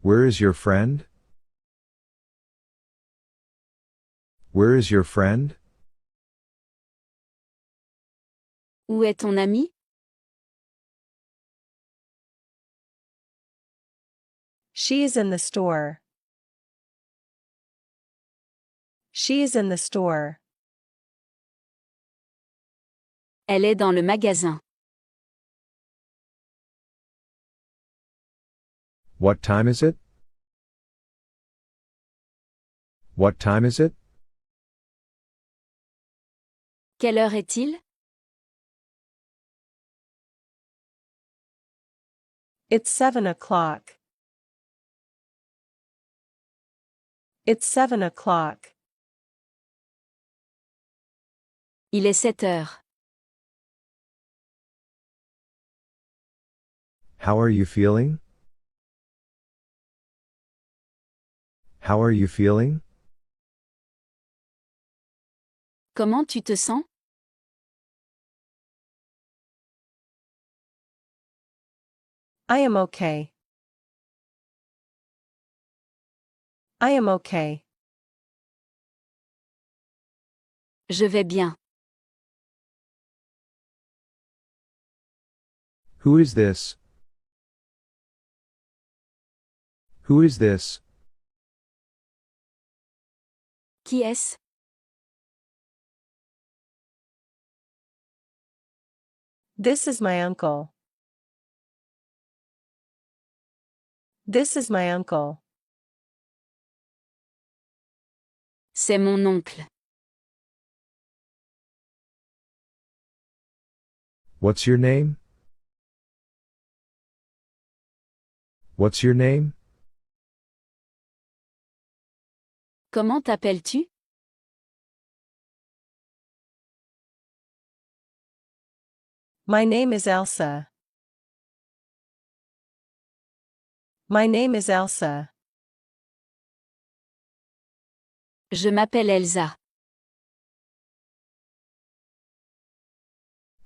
Where is your friend? Where is your friend? Où est ton ami? She is in the store. She is in the store. Elle est dans le magasin. What time is it? What time is it? Quelle heure est-il? It's 7 o'clock. It's 7 o'clock. Il est 7 heures. How are you feeling? How are you feeling? Comment tu te sens? I am okay. I am okay. Je vais bien. Who is this? Who is this? Qui est-ce? This is my uncle. This is my uncle. C'est mon oncle. What's your name? What's your name? Comment t'appelles-tu? My name is Elsa. My name is Elsa. Je m'appelle Elsa.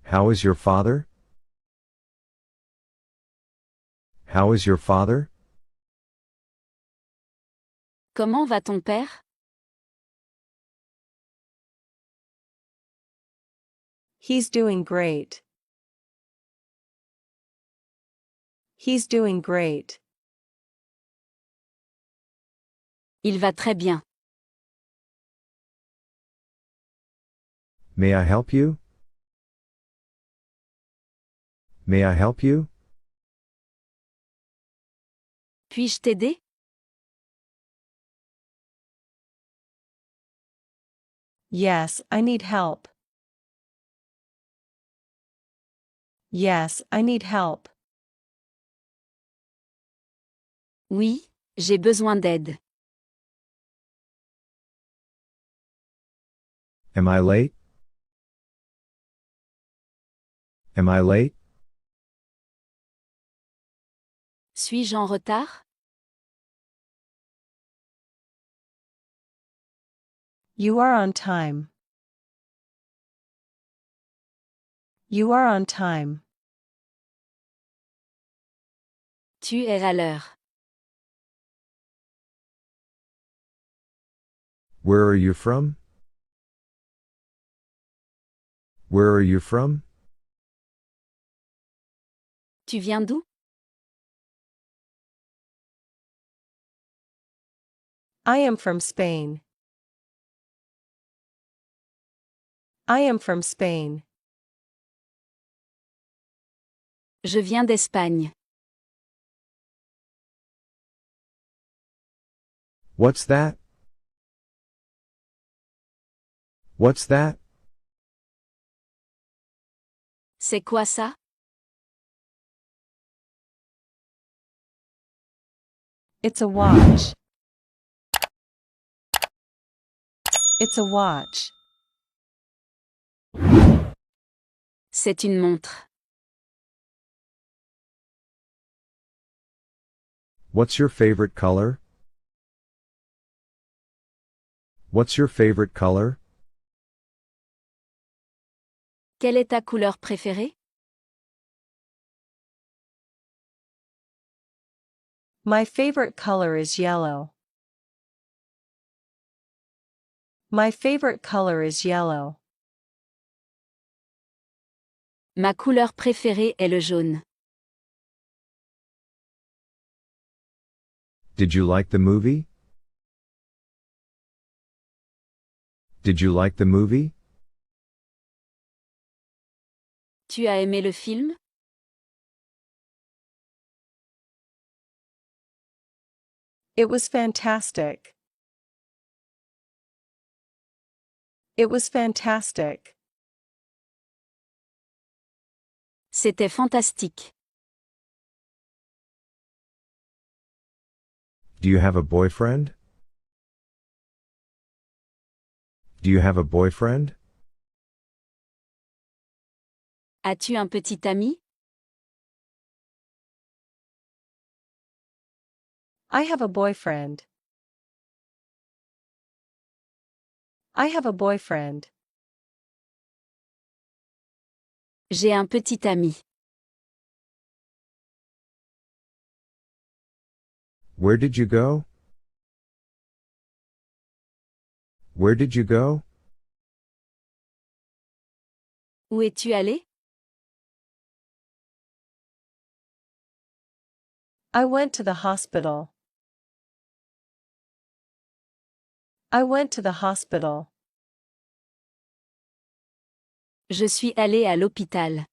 How is your father? How is your father? Comment va ton père? He's doing great. He's doing great. Il va très bien. May I help you? May I help you? Puis-je t'aider? Yes, I need help. Yes, I need help. Oui, j'ai besoin d'aide. Am I late? Am I late? Suis-je en retard? You are on time. You are on time. Tu es à l'heure. Where are you from? Where are you from? Tu viens d'où? I am from Spain. I am from Spain. Je viens d'Espagne. What's that? What's that? C'est quoi ça? It's a watch. It's a watch. C'est une montre. What's your favorite color? What's your favorite color? Quelle est ta couleur préférée? My favorite color is yellow. My favorite color is yellow. Ma couleur préférée est le jaune. Did you like the movie? Did you like the movie? Tu as aimé le film? It was fantastic. It was fantastic. C'était fantastique. Do you have a boyfriend? Do you have a boyfriend? As-tu un petit ami? I have a boyfriend. I have a boyfriend. J'ai un petit ami. Where did you go? Where did you go? Où es-tu allé? I went to the hospital. I went to the hospital. Je suis allé à l'hôpital.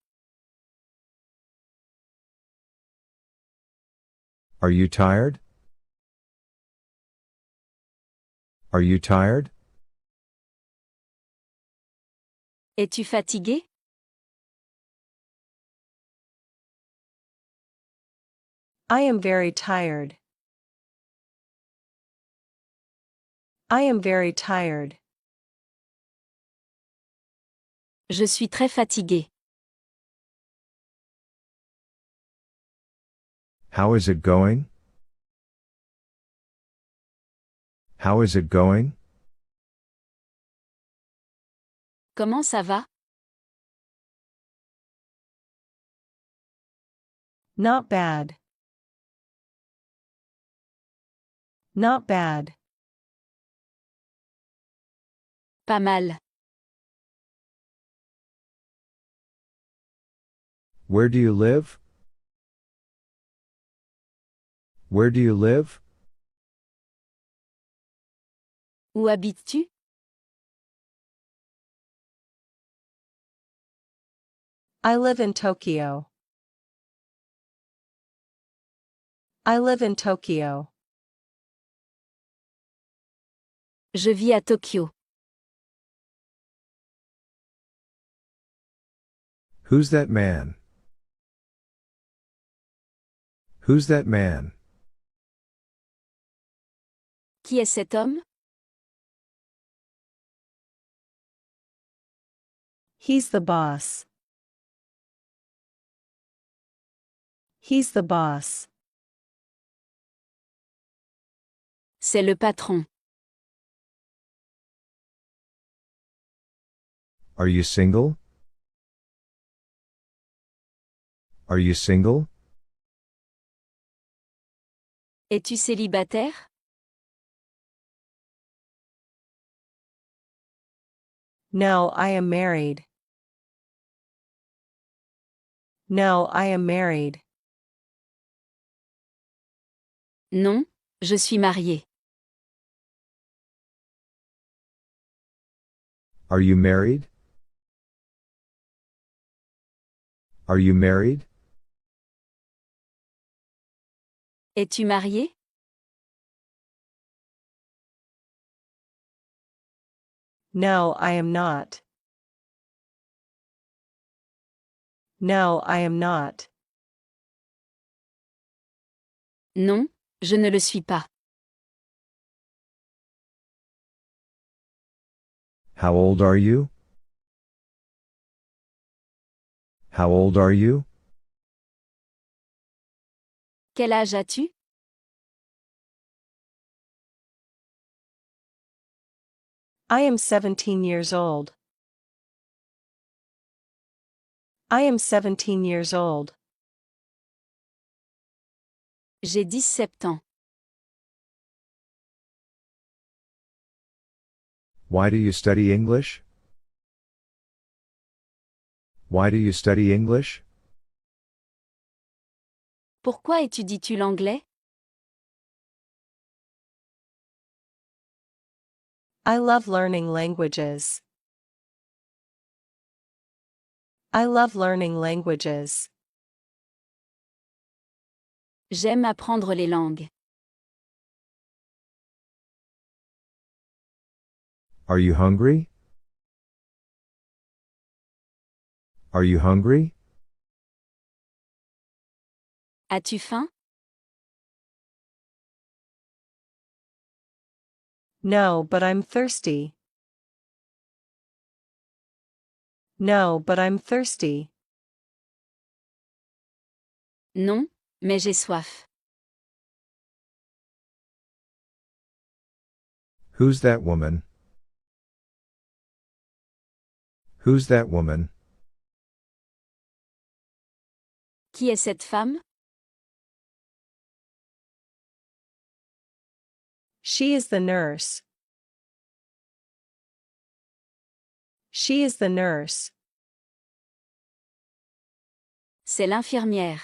Are you tired? Are you tired? Es-tu fatigué? I am very tired. I am very tired. Je suis très fatigué. How is it going? How is it going? Comment ça va? Not bad. Not bad. Pas mal. Where do you live? Where do you live? Où habites-tu? I live in Tokyo. I live in Tokyo. Je vis à Tokyo. Who's that man? Who's that man? Qui est cet homme? He's the boss. He's the boss. C'est le patron. Are you single? Are you single? Es-tu célibataire? No, I am married. No, I am married. Non, je suis marié. Are you married? Are you married? Es-tu marié? No, I am not. No, I am not. Non, je ne le suis pas. How old are you? How old are you? Quel âge as-tu? I am 17 years old. I am 17 years old. J'ai 17 ans. Why do you study English? Why do you study English? Pourquoi étudies-tu l'anglais? I love learning languages. I love learning languages. J'aime apprendre les langues. Are you hungry? Are you hungry? As-tu faim? No, but I'm thirsty. No, but I'm thirsty. Non, mais j'ai soif. Who's that woman? Who's that woman? Qui est cette femme? She is the nurse. She is the nurse. C'est l'infirmière.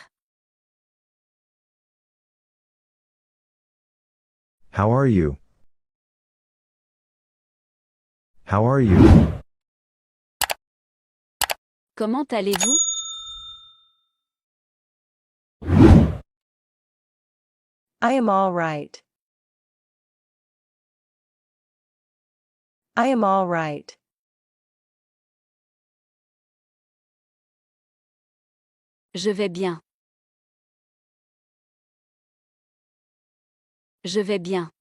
How are you? How are you? Comment allez-vous? I am all right. I am all right. Je vais bien. Je vais bien.